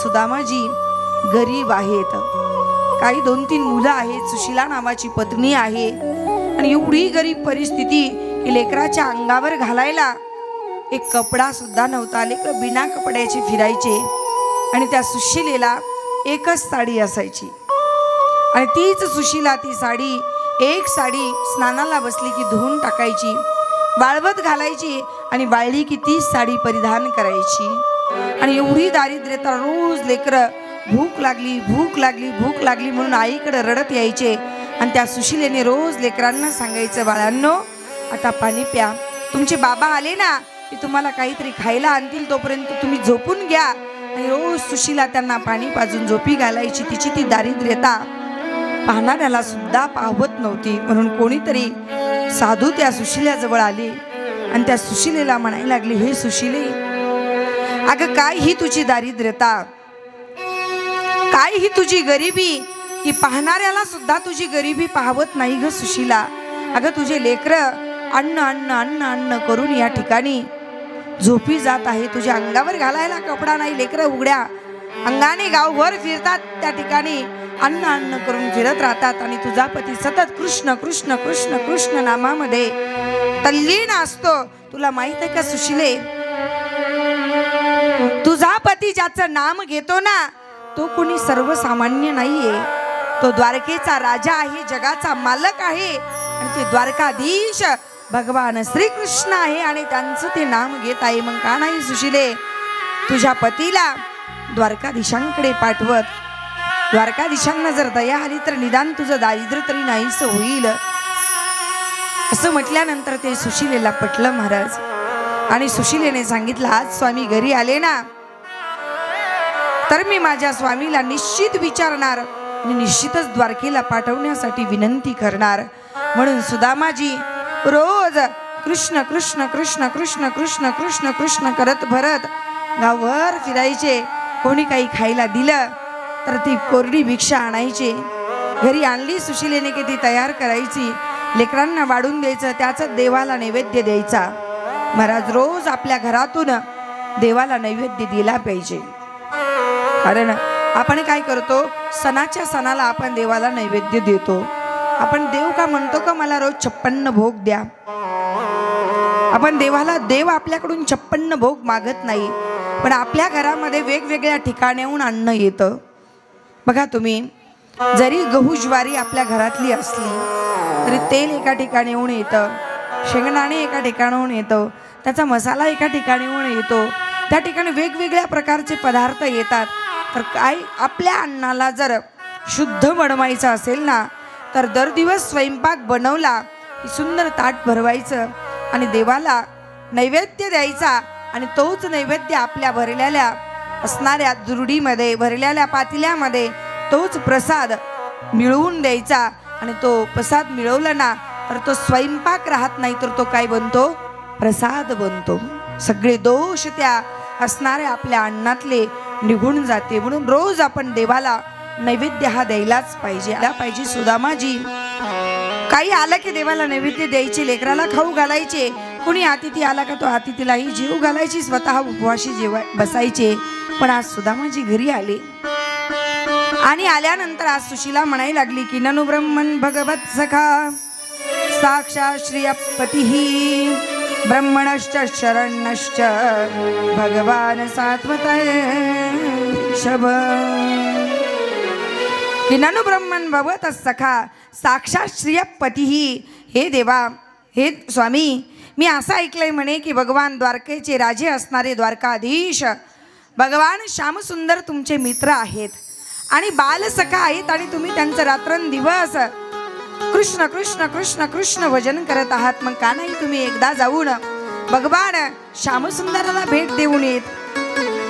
सुदामाजी गरीब आहेत, काही 2-3 मुलं आहेत, सुशीला नावाची पत्नी आहे आणि एवढी गरीब परिस्थिती की लेकराच्या अंगावर घालायला एक कपडा सुद्धा नव्हता. लेकर बिना कपड्याचे फिरायचे आणि त्या सुशीलेला एकच साडी असायची आणि तीच सुशीला ती साडी, एक साडी स्नानाला बसली की धुवून टाकायची, वाळवत घालायची आणि वाळली की तीच साडी परिधान करायची. आणि एवढी दारिद्र्यता, रोज लेकरं भूक लागली भूक लागली भूक लागली म्हणून आईकडे रडत यायचे आणि त्या सुशीलेने रोज लेकरांना सांगायचं, बाळांनो आता पाणी प्या, तुमचे बाबा आले ना की तुम्हाला काहीतरी खायला आणतील, तोपर्यंत तुम्ही झोपून घ्या. आणि रोज सुशीला त्यांना पाणी पाजून झोपी घालायची. तिची ती दारिद्र्यता पाहणाऱ्याला सुद्धा पाहवत नव्हती. म्हणून कोणीतरी साधू त्या सुशिल्याजवळ आले आणि त्या सुशिलेला म्हणायला लागली, हे सुशिले, अगं काय ही तुझी दारिद्र्यता, काय ही तुझी गरिबी की पाहणाऱ्याला सुद्धा तुझी गरिबी पाहवत नाही ग सुशिला. अगं तुझे लेकरं अन्न अन्न अन्न अन्न करून या ठिकाणी झोपी जात आहे, तुझ्या अंगावर घालायला कपडा नाही, लेकरं उघड्या अंगाने गावभर फिरतात, त्या ठिकाणी अन्न अन्न करून फिरत राहतात आणि तुझा पती सतत कृष्ण कृष्ण कृष्ण कृष्ण नामामध्ये तल्लीन असतो. तुला माहित आहे का सुशिले, तुझा पती ज्याचं नाम घेतो ना तो कोणी सर्वसामान्य नाहीये, तो द्वारकेचा राजा आहे, जगाचा मालक आहे आणि ते द्वारकाधीश भगवान श्रीकृष्ण आहे आणि त्यांचं ते नाम घेत आहे. मग का नाही सुशिले तुझ्या पतीला द्वारकाधीशांकडे पाठवत, द्वारकाधीशांना जर दया आली तर निदान तुझं दारिद्र्य तरी नाहीस होईल. असं म्हटल्यानंतर ते सुशिलेला पटलं महाराज. आणि सुशिलेने सांगितलं, आज स्वामी घरी आले ना तर मी माझ्या स्वामीला निश्चित विचारणार आणि निश्चितच द्वारकेला पाठवण्यासाठी विनंती करणार. म्हणून सुदामाजी रोज कृष्ण कृष्ण कृष्ण कृष्ण कृष्ण कृष्ण कृष्ण करत भरत गावभर फिरायचे. कोणी काही खायला दिलं तर ती कोरडी भिक्षा आणायची, घरी आणली सुशिलेने की ती तयार करायची, लेकरांना वाढून द्यायचं, त्याचं देवाला नैवेद्य द्यायचा. महाराज रोज आपल्या घरातून देवाला नैवेद्य दिला पाहिजे. कारण आपण काय करतो, सणाच्या सणाला आपण देवाला नैवेद्य देतो. आपण देव का म्हणतो का मला रोज 56 भोग द्या. आपण देवाला, देव आपल्याकडून 56 भोग मागत नाही, पण आपल्या घरामध्ये वेगवेगळ्या ठिकाणाहून अन्न येतं. बघा तुम्ही, जरी गहू ज्वारी आपल्या घरातली असली तरी तेल एका ठिकाणाहून येतं, शेंगदाणे एका ठिकाणाहून येतं, त्याचा मसाला एका ठिकाणाहून येतो, त्या ठिकाणी वेगवेगळ्या प्रकारचे पदार्थ येतात. तर काय आपल्या अन्नाला जर शुद्ध बनवायचं असेल ना तर दर दिवस स्वयंपाक बनवला की सुंदर ताट भरवायचं आणि देवाला नैवेद्य द्यायचा आणि तोच नैवेद्य आपल्या भरलेल्या असणाऱ्या दुरडीमध्ये, भरलेल्या पातिल्यामध्ये तोच प्रसाद मिळवून द्यायचा. आणि तो प्रसाद मिळवला ना तर तो स्वयंपाक राहत नाही, तर तो काय बनतो, प्रसाद बनतो. सगळे दोष त्या असणाऱ्या आपल्या अन्नातले निघून जाते. म्हणून रोज आपण देवाला नैवेद्य हा द्यायलाच पाहिजे. सुदामाजी काही आलं की देवाला नैवेद्य द्यायचे, लेकराला खाऊ घालायचे, कोणी अतिथी आला का तो अतिथीलाही जेव घालायची, स्वतः उपवाशी बसायचे. पण आज सुदामाजी घरी आले आणि आल्यानंतर आज सुशीला म्हणायला लागली की ननु ब्रह्मन् भगवत सखा साक्षात् श्रियपतिः ब्रह्मणश्च शरणश्च भगवान सात्वतैषभ. की ननु ब्रह्मन् भगवत सखा साक्षात् श्रियपतिः. हे देवा, हे स्वामी, मी असं ऐकलंय म्हणे की भगवान द्वारकेचे राजे असणारे द्वारकाधीश भगवान श्यामसुंदर तुमचे मित्र आहेत आणि बालसखा आहेत आणि तुम्ही त्यांचं रात्रंदिवस कृष्ण कृष्ण कृष्ण कृष्ण भजन करत आहात. मग का नाही तुम्ही एकदा जाऊन भगवान श्यामसुंदराला भेट देऊन येत.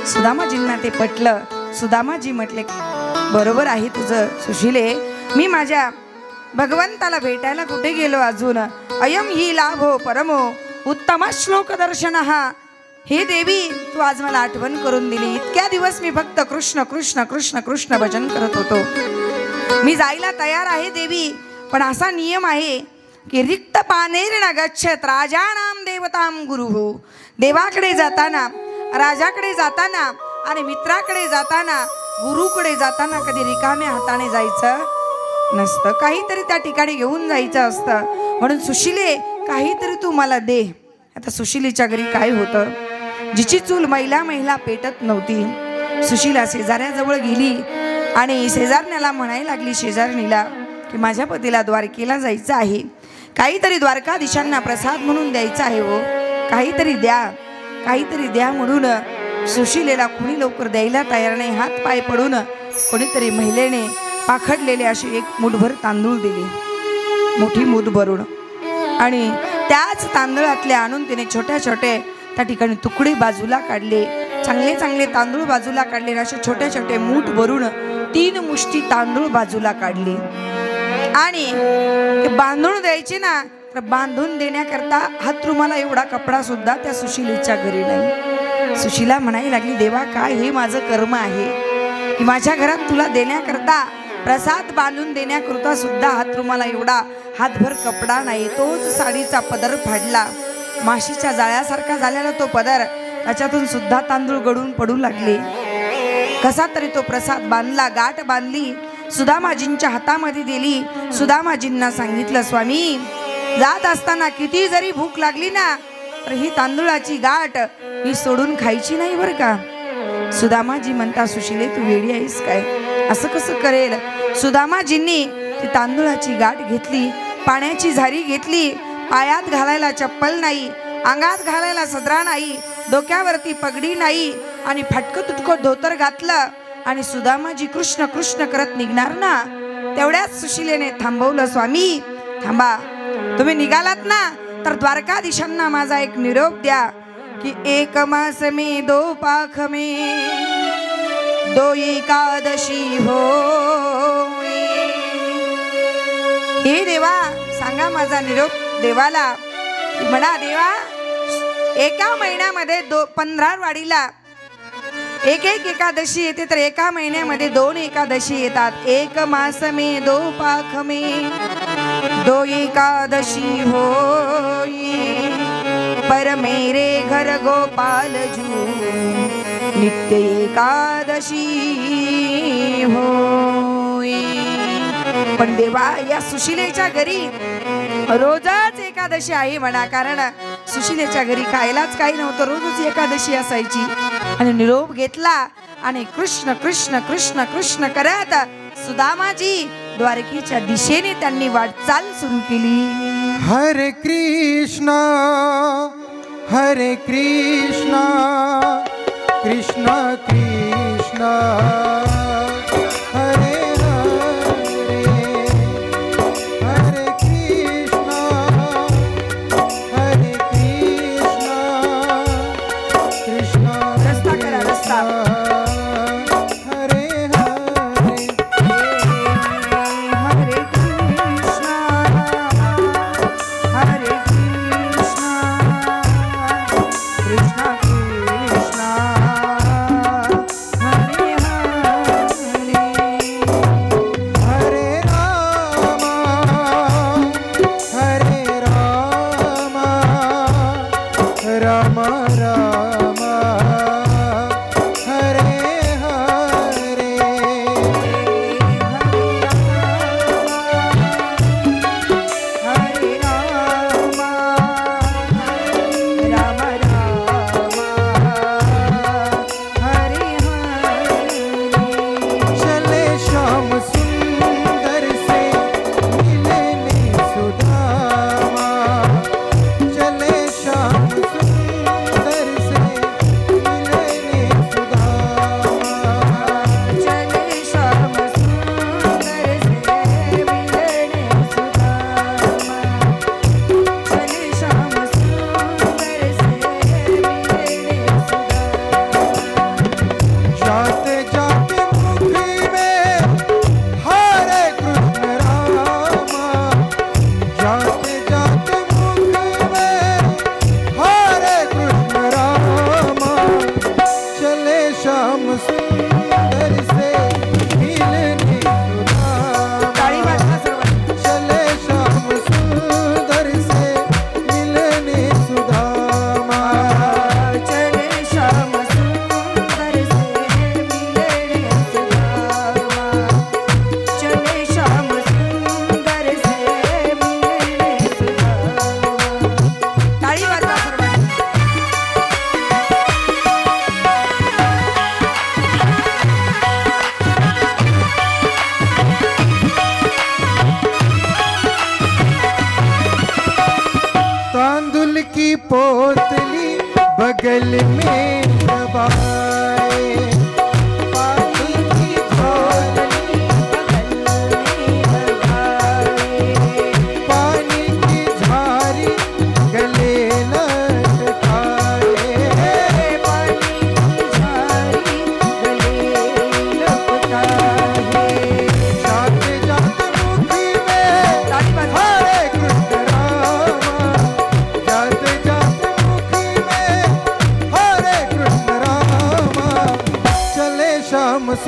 सुदामाजींना ते पटलं. सुदामाजी म्हटले, बरोबर आहे तुझं सुशिले, मी माझ्या भगवंताला भेटायला कुठे गेलो अजून. अयम ही लाभो परमो उत्तम श्लोक दर्शन. हे देवी, तू आज मला आठवण करून दिली. इतक्या दिवस मी फक्त कृष्ण कृष्ण कृष्ण कृष्ण भजन करत होतो. मी जायला तयार आहे देवी, पण असा नियम आहे की रिक्त पानेर न गच्छत राजानाम देवताम गुरुः. देवाकडे जाताना, राजाकडे जाताना आणि मित्राकडे जाताना, गुरुकडे जाताना कधी रिकाम्या हाताने जायचं नसतं, काहीतरी त्या ठिकाणी घेऊन जायचं असतं. म्हणून सुशिले काहीतरी तू मला दे. आता सुशिलेच्या घरी काय होतं, जिची चूल महिला महिला पेटत नव्हती. सुशिला शेजाऱ्याजवळ गेली आणि शेजारण्याला म्हणायला लागली, शेजारणीला, की माझ्या पतीला द्वारकेला जायचं आहे, काहीतरी द्वारकाधीशांना प्रसाद म्हणून द्यायचा आहे, हो काहीतरी द्या, काहीतरी द्या. म्हणून सुशिलेला कुणी लवकर द्यायला तयार नाही. हात पाय पडून कोणीतरी महिलेने पाखडलेले असे एक मुठभर तांदूळ दिले, मोठी मूठ भरून. आणि त्याच तांदळातले आणून तिने छोट्या छोटे त्या ठिकाणी तुकडे बाजूला काढले, चांगले चांगले तांदूळ बाजूला काढले. असे छोटे छोटे मूठ भरून 3 मुष्टी तांदूळ बाजूला काढले. आणि ते बांधून द्यायचे ना, तर बांधून देण्याकरता हातरुमाला एवढा कपडा सुद्धा त्या सुशिलेच्या घरी नाही. सुशिला म्हणायला लागली, देवा काय हे माझं कर्म आहे की माझ्या घरात तुला देण्याकरता, प्रसाद बांधून देण्याकरता सुद्धा हातरुमाला एवढा हातभर कपडा नाही. तोच साडीचा पदर फाडला, माशीच्या जाळ्यासारखा झालेला तो पदर, त्याच्यातून सुद्धा तांदूळ गळून पडू लागले. कसा तरी तो प्रसाद बांधला, गाठ बांधली, सुदामाजींच्या हातामध्ये दिली. सुदामाजींना सांगितलं, स्वामी जात असताना किती जरी भूक लागली ना, तर ही तांदूळाची गाठ ही सोडून खायची नाही बरं का. सुदामाजी म्हणता, सुशिले तू वेडी आहेस काय, असं कसं करेल. सुदामाजींनी ती तांदूळाची गाठ घेतली, पाण्याची झारी घेतली, पायात घालायला चप्पल नाही, अंगात घालायला सदरा नाही, डोक्यावरती पगडी नाही, आणि फाटकं तुटकं धोतर घातलं. आणि सुदामाजी कृष्ण कृष्ण करत निघणार ना, तेवढ्याच सुशिलेने थांबवलं, स्वामी थांबा, तुम्ही निघालात ना, तर द्वारकाधीशांना माझा एक निरोप द्या की 1 मास में 2 पाख में 2 एकादशी हो. हे देवा, सांगा माझा निरोप देवाला की म्हणा, देवा एका महिन्यामध्ये 15 वाडीला एक एकादशी येते, तर एका महिन्यामध्ये 2 एकादशी येतात. 1 मास में 2 पाख में 2 एकादशी होई, पर मेरे घर गोपाल जू नित्य एकादशी होई. पण देवा, या सुशिलेच्या घरी रोजच एकादशी आहे म्हणा, कारण सुशिलेच्या घरी खायलाच काही नव्हतं, रोजच एकादशी असायची. आणि निरोप घेतला आणि कृष्ण कृष्ण कृष्ण कृष्ण करत सुदामाजी द्वारकेच्या दिशेने त्यांनी वाटचाल सुरू केली. हरे कृष्ण कृष्ण कृष्ण हरे हरे, हरे कृष्ण कृष्ण रस्ता करा, रस्ता. हरे हरे, हरे कृष्ण हरे कृष्ण कृष्ण कृष्ण हरे हरे.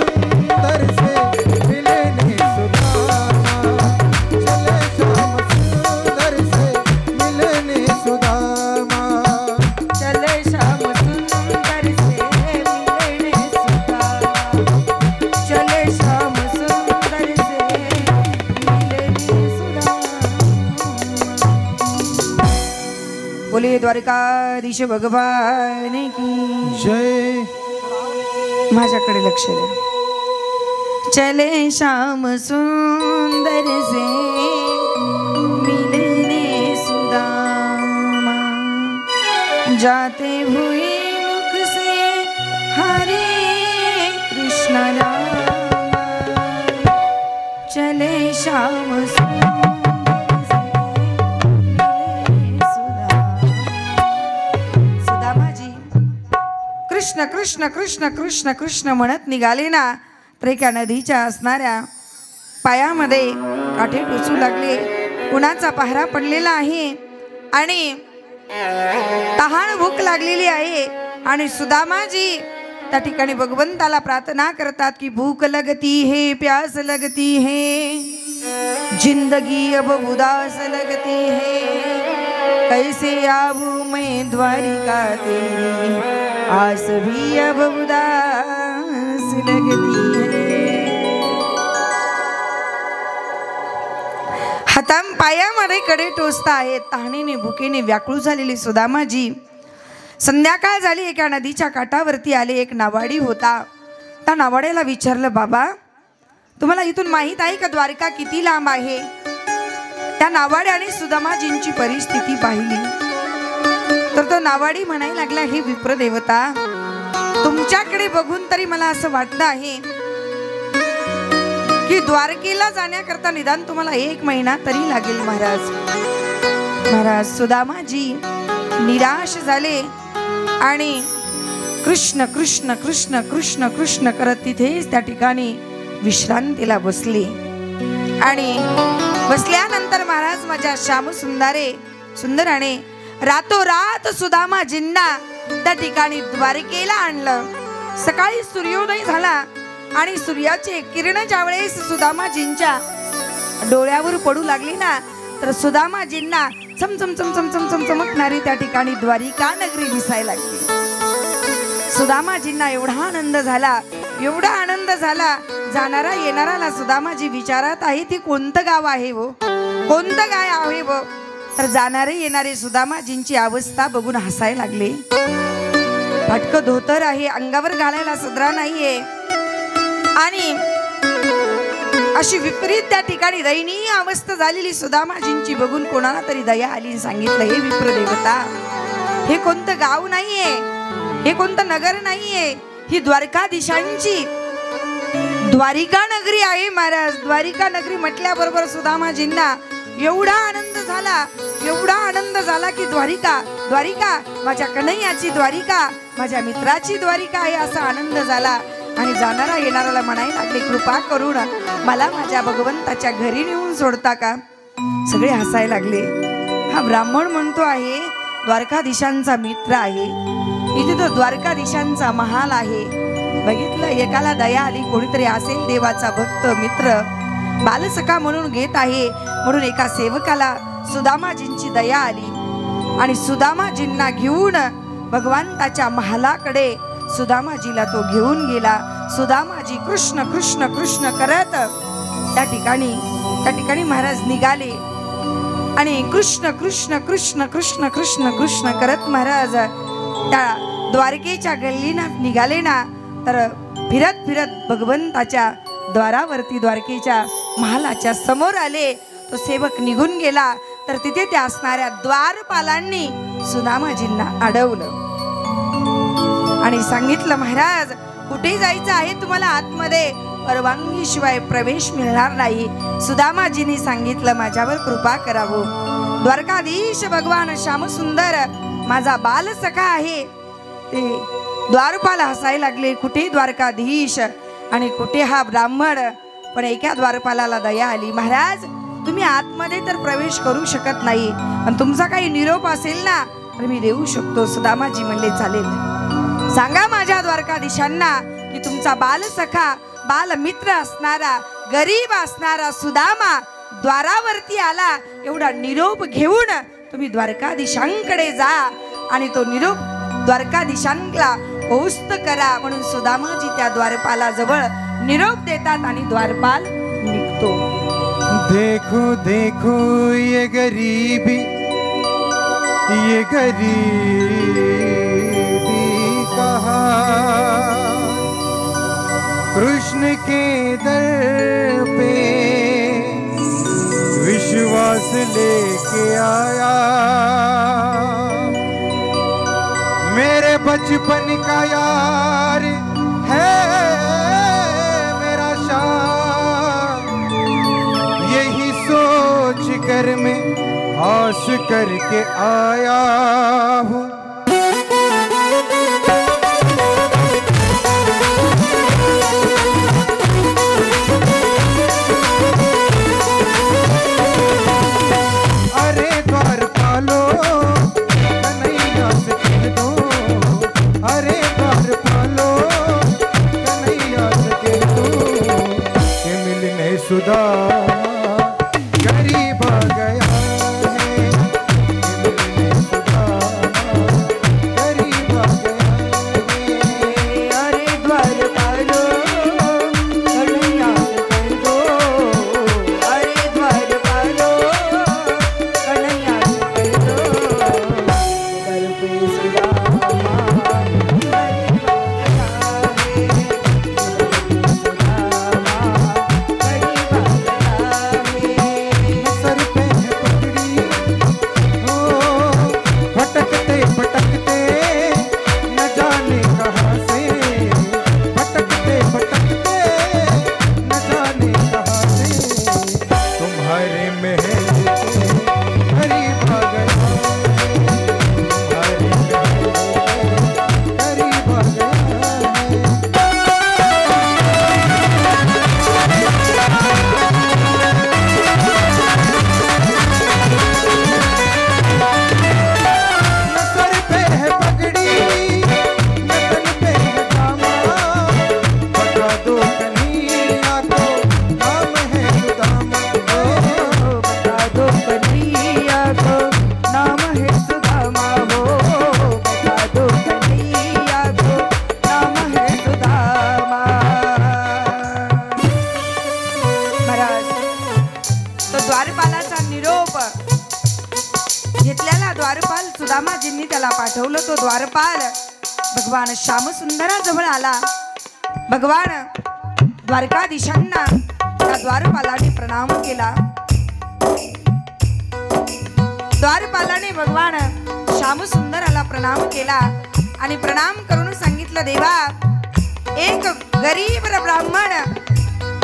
सुंदर से मिलने सुदामा, चले श्याम सुंदर से मिलने सुदामा, चले श्याम सुंदर से मिलने सुदामा, चले श्याम सुंदर से मिलने सुदामा। बोले द्वारकाधीश भगवान की जय। माझ्याकडे लक्ष द्या। चले श्याम सुंदर से मिलने सुदामा, जाते हुए मुख से हरे कृष्ण नामा, चले श्याम सुंदर से मिलने सुदामा। सुदामाजी कृष्ण कृष्ण कृष्ण कृष्ण कृष्ण म्हणत निघाले ना, तर एका नदीच्या असणाऱ्या पायामध्ये काठे टोचू लागले. उन्हाचा पहरा पडलेला आहे आणि तहान भूक लागलेली आहे. आणि सुदामाजी त्या ठिकाणी भगवंताला प्रार्थना करतात की भूक लगती है, प्यास लगती है, जिंदगी अब उदास लगती है, कैसे आऊं मैं द्वारिका तेरी, आस भी अब उदास लगती है. हाताम पायामध्ये कडे टोचता आहेत. तहानेने भुकेने व्याकुळ झालेली सुदामाजी संध्याकाळ झाली. एका नदीच्या काठावरती आले. एक नावाडी होता. त्या नावाड्याला विचारलं, बाबा तुम्हाला इथून माहीत आहे का द्वारका किती लांब आहे? त्या नावाड्याने सुदामाजींची परिस्थिती पाहिली तर तो नावाडी म्हणायला लागला, हे विप्रदेवता, तुमच्याकडे बघून तरी मला असं वाटतं आहे की द्वारकेला जाण्याकरता निदान तुम्हाला 1 महिना तरी लागेल महाराज. महाराज सुदामाजी निराश झाले आणि कृष्ण कृष्ण कृष्ण कृष्ण कृष्ण करत तिथेच त्या ठिकाणी विश्रांतीला बसले. आणि बसल्यानंतर महाराज माझ्या श्याम सुंदराने रातोरात सुदामाजींना त्या ठिकाणी द्वारकेला आणलं. सकाळी सूर्योदय झाला आणि सूर्याचे किरण ज्यावेळेस सुदामाजींच्या डोळ्यावर पडू लागली ना, तर सुदामाजींना चमचम चमचम चमचम चमकणारी त्या ठिकाणी द्वारिका नगरी दिसायला लागली. सुदामाजींना एवढा आनंद झाला, एवढा आनंद झाला. जाणारा येणाराला सुदामाजी विचारत आहे, ती कोणतं गाव आहे वो, कोणतं गाव आहे वो? तर जाणारे येणारे सुदामाजींची अवस्था बघून हसायला लागले. फाटकं धोतर आहे, अंगावर घालायला सदरा नाहीये आणि अशी विपरीत त्या ठिकाणी दयनीय अवस्था झालेली सुदामाजींची बघून कोणाला तरी दया आली. सांगितलं, हे विप्रदेवता, हे कोणतं गाव नाहीये, हे कोणतं नगर नाहीये, ही द्वारकाधीशांची द्वारिका नगरी आहे महाराज. द्वारिका नगरी म्हटल्याबरोबर सुदामाजींना एवढा आनंद झाला, एवढा आनंद झाला की द्वारिका द्वारिका माझ्या कन्हैयाची द्वारिका, माझ्या मित्राची द्वारिका आहे असा आनंद झाला. आणि जाणारा येणाराला म्हणायला लागले, कृपा करून मला माझ्या भगवंताच्या घरी नेऊन सोडता का? सगळे हसायला लागले. हा ब्राह्मण म्हणतो आहे द्वारकाधीशांचा मित्र आहे, इथे तो द्वारकाधीशांचा महाल आहे. बघितलं, एकाला दया आली, कोणीतरी असेल देवाचा भक्त मित्र बालसखा म्हणून घेत आहे. म्हणून एका सेवकाला सुदामाजींची दया आली आणि सुदामाजींना घेऊन भगवंताच्या महालाकडे सुदामाजीला तो घेऊन गेला. सुदामाजी कृष्ण कृष्ण कृष्ण करत त्या ठिकाणी महाराज निघाले आणि कृष्ण कृष्ण कृष्ण कृष्ण कृष्ण कृष्ण करत महाराज त्या द्वारकेच्या गल्लीना निघाले ना, तर फिरत फिरत भगवंताच्या द्वारावरती द्वारकेच्या महालाच्या समोर आले. तो सेवक निघून गेला तर तिथे त्या असणाऱ्या द्वारपालांनी सुदामाजींना अडवलं आणि सांगितलं, महाराज कुठे जायचं आहे तुम्हाला? आतमध्ये परवानगीशिवाय प्रवेश मिळणार नाही. सुदामाजींनी सांगितलं, माझ्यावर कृपा करावं. द्वारकाधीश भगवान श्यामसुंदर माझा बालसखा आहे. ते द्वारपाल हसायला लागले, कुठे द्वारकाधीश आणि कुठे हा ब्राह्मण? पण एका द्वारपालाला दया आली, महाराज तुम्ही आतमध्ये तर प्रवेश करू शकत नाही, पण तुमचा काही निरोप असेल ना तर मी देऊ शकतो. सुदामाजी म्हणले, चालेल, सांगा माझ्या द्वारकाधीशांना की तुमचा बालसखा बालमित्र असणारा गरीब असणारा सुदामा द्वारावरती आला. एवढा निरोप घेऊन तुम्ही द्वारकाधीशांकडे जा आणि तो निरोप द्वारकाधीशांना पोहोचत करा. म्हणून सुदामाजी त्या द्वारपालाजवळ निरोप देतात आणि द्वारपाल निघतो. देखो देखो ये गरीबी कहा कृष्ण के दर पे विश्वास लेके आया. मेरे बचपन का यार है मेरा शाह, यही सोच कर मैं आश करके आया हूँ. सुदामाजींनी त्याला पाठवलं. तो द्वारपाल भगवान श्यामसुंदराजवळ आला. भगवान द्वारकाधीशांना त्या द्वारपालाने प्रणाम केला. द्वारपालाने भगवान श्यामसुंदराला प्रणाम केला आणि प्रणाम करून सांगितलं, देवा एक गरीब ब्राह्मण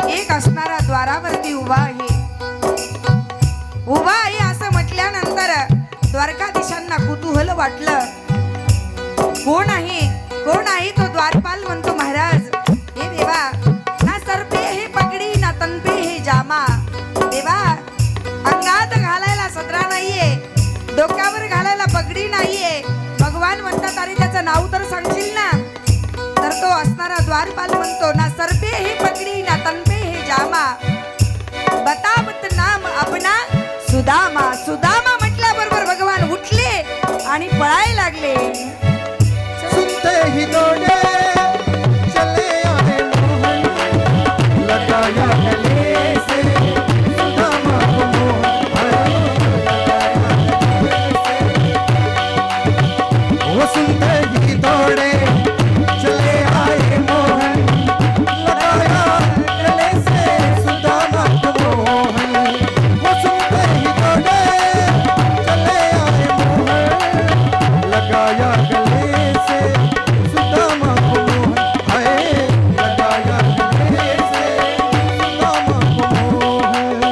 एक असणारा द्वारावरती उभा आहे. उभा आहे असं म्हटल्यानंतर द्वारकाधीशांना कुतूहल वाटलं. कोण आहे कोण आहे? तो द्वारपाल म्हणतो, महाराज हे देवा, ना सर पे हे पगडी ना तन पे हे जामा. देवा अंगात घालायला सदरा नाहीये, डोक्यावर घालायला पगडी नाहीये. भगवान म्हणतात, अरे त्याचं नाव तर सांगशील ना? तर तो असणारा द्वारपाल म्हणतो, ना सर पे हे पगडी ना तन पे हे जामा, बतावत नाम अपना सुदामा. सुदामा म्हटल्याबरोबर भगवान उठले आणि पळायला लागले. सुनते ही दौड़े चले आए मोहन, लगाया गले से सुदामा को मोहन. वो सुनते ही दौड़े चले आए मोहन, लगाया गले से सुदामा को मोहन. वो सुनते ही दौड़े चले आए मोहन, लगाया गले से सुदामा को मोहन. हाय लगाया गले से सुदामा को मोहन.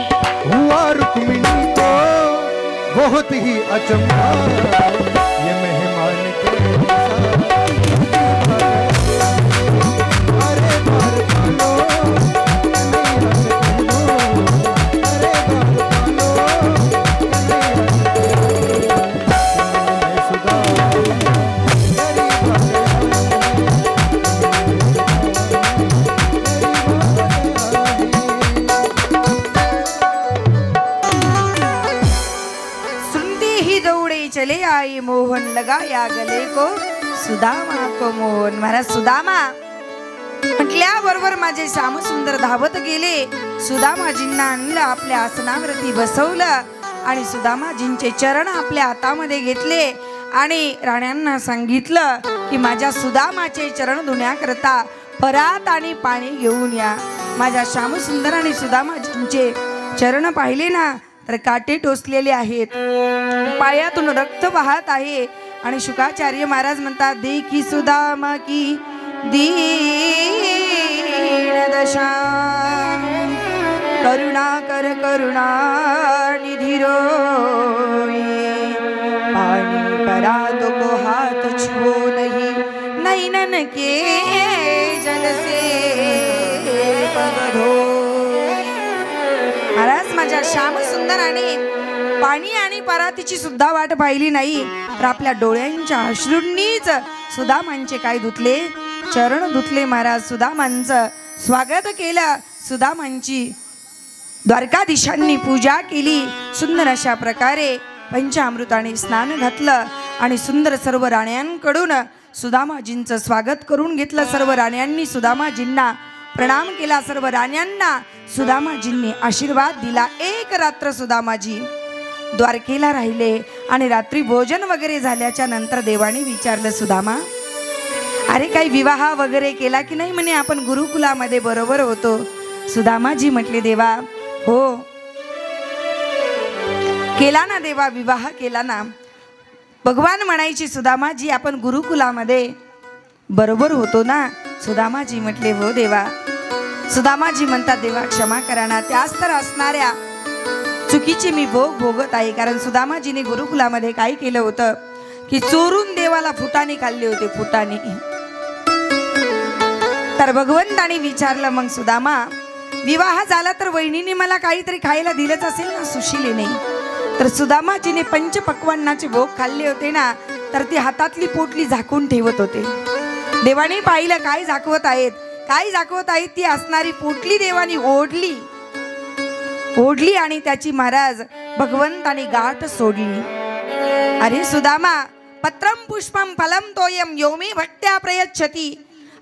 हुआ रुक्मिणी को बहुत ही अचंभा, ये मेहमान के अरे द्वार पालो कन्हैया से कह दो, अरे द्वार पालो कन्हैया से कह दो, सुदामा गरीब आ गया, गरीब आ आई मोहन लगाया गले को सुदामा को मोहन. महाराज सुदामा म्हटल्याबरोबर माझे श्यामसुंदर धावत गेले. सुदामाजींना आणलं, आपल्या आसनावरती बसवलं आणि सुदामाजींचे चरण आपल्या हातामध्ये घेतले आणि राण्यांना सांगितलं की माझ्या सुदामाचे चरण धुण्याकरता परात आणि पाणी घेऊन या. माझ्या श्यामसुंदर आणि सुदामाजींचे चरण पाहिले ना तर काटे टोचलेले आहेत, पायातून रक्त वाहत आहे. आणि शुकाचार्य महाराज म्हणतात देखी सुदामा की दीन दशा करुणा कर करुणा निधिरो पानी परात को हाथ छुओ नहीं नैनन के जल से पग धो. महाराज माझ्या श्यामसुंदराने पाणी आणि परातीची सुद्धा वाट पाहिली नाही तर आपल्या डोळ्यांच्या अश्रूंनीच सुदामांचे काय धुतले, चरण धुतले. महाराज सुदामांचं स्वागत केलं, सुदामांची द्वारकाधीशांनी पूजा केली. सुंदर अशा प्रकारे पंचामृताने स्नान घातलं आणि सुंदर सर्व राण्यांकडून सुदामाजींचं स्वागत करून घेतलं. सर्व राण्यांनी सुदामाजींना प्रणाम केला. सर्व राण्यांना सुदामाजींनी आशीर्वाद दिला. एक रात्र सुदामाजी द्वारकेला राहिले आणि रात्री भोजन वगैरे झाल्याच्या नंतर देवाने विचारलं सुदामा अरे काही विवाह वगैरे केला की नाही. म्हणे आपण गुरुकुलामध्ये बरोबर होतो. सुदामाजी म्हटले देवा हो केला ना देवा, विवाह केला ना. भगवान म्हणायची सुदामाजी आपण गुरुकुलामध्ये बरोबर होतो ना. सुदामाजी म्हटले हो देवा. सुदामाजी म्हणतात देवा क्षमा करा ना, त्याच तर असणाऱ्या चुकीची मी भोगत आहे. कारण सुदामाजीने गुरुकुलामध्ये काय केलं होतं की चोरून देवाला फुटाणे खाल्ले होते, फुटाणे. तर भगवंताने विचारलं मग सुदामा विवाह झाला तर वहिनीने मला काहीतरी खायला दिलंच असेल ना सुशीलेने. तर सुदामाजीने पंचपक्वान्नाचे भोग खाल्ले होते ना तर ती हातातली पोटली झाकून ठेवत होते. देवाने पाहिलं काय झाकवत आहेत, काय झाकवत आहेत. ती असणारी पोटली देवानी ओढली आणि त्याची महाराज भगवंताने गाठ सोडली. अरे सुदामा पत्रम पुष्पम फलम तोयम योमे भक्त्या प्रयच्छती.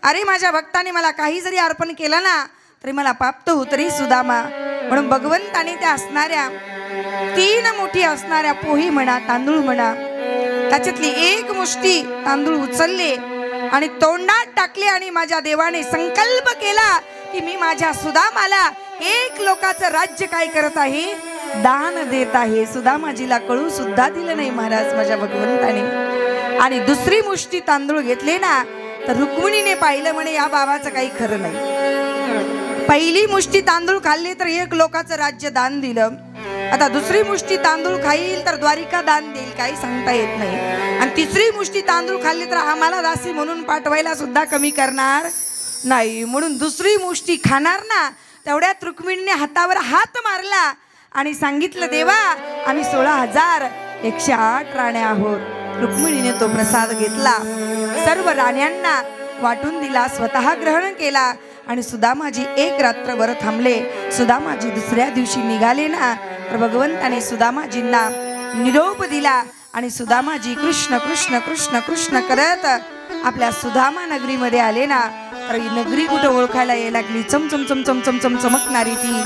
अरे माझ्या भक्ताने मला काही जरी अर्पण केलं ना तरी मला प्राप्त होत रे सुदामा. म्हणून भगवंताने त्या असणाऱ्या 3 मुठी असणाऱ्या पोही म्हणा तांदूळ म्हणा त्याच्यातली 1 मुष्टी तांदूळ उचलले आणि तोंडात टाकले आणि माझ्या देवाने संकल्प केला की मी माझ्या सुदामाला 1 लोकाचं राज्य काय करत आहे, दान देत आहे. सुदामाजीला कळू सुद्धा दिलं नाही महाराज माझ्या भगवंताने. आणि दुसरी मुष्टी तांदूळ घेतले ना तर रुक्मिणीने पाहिलं म्हणे या बाबाचं काही खरं नाही. पहिली मुष्टी तांदूळ खाल्ली तर 1 लोकाचं राज्य दान दिलं. आता दुसरी मुष्टी तांदूळ खाईल तर द्वारिका दान देईल, काही सांगता येत नाही. आणि तिसरी मुष्टी तांदूळ खाल्ली तर आम्हाला दासी म्हणून पाठवायला सुद्धा कमी करणार नाही. म्हणून दुसरी मुष्टी खाणार ना तेवढ्यात रुक्मिणीने हातावर हात मारला आणि सांगितलं देवा आम्ही 16,108 राण्या आहोत. रुक्मिणीने तो प्रसाद घेतला, सर्व राण्यांना वाटून दिला, स्वतः ग्रहण केला आणि सुदामाजी 1 रात्रभर थांबले. सुदामाजी दुसऱ्या दिवशी निघाले ना तर भगवंताने सुदामाजींना निरोप दिला आणि सुदामाजी कृष्ण कृष्ण कृष्ण कृष्ण करत आपल्या सुदामा नगरीमध्ये आले ना तर नगरी कुठं ओळखायला यायला लागली. चमचम चमचम चमचम चमकणारी ती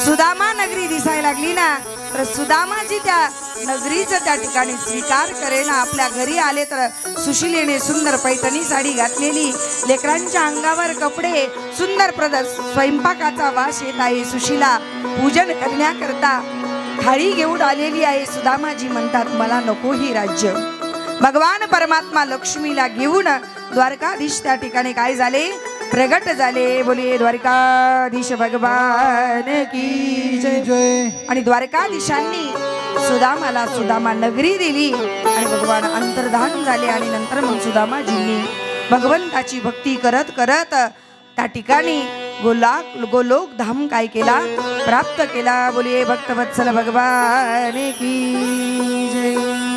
सुदामा नगरी दिसायला लागली ना तर सुदामाजी त्या नगरीचं त्या ठिकाणी स्वीकार करेना. आपल्या घरी आले तर सुशीलेने सुंदर पैठणी साडी घातलेली, लेकरांच्या अंगावर कपडे, सुंदर स्वयंपाकाचा वास येत आहे. सुशीला पूजन करण्याकरता थाळी घेऊन आलेली आहे. सुदामाजी म्हणतात मला नको ही राज्य. भगवान परमात्मा लक्ष्मीला घेऊन द्वारकाधीश त्या ठिकाणी काय झाले, प्रगट झाले. बोलिये द्वारकाधीश भगवान की जय. आणि द्वारकाधीशांनी सुदामाला सुदामा नगरी दिली आणि भगवान अंतर्धान झाले. आणि नंतर मग सुदामाजींनी भगवंताची भक्ती करत करत त्या ठिकाणी गोलोक धाम काय केला, प्राप्त केला. बोलिये भक्तवत्सल भगवान की जय.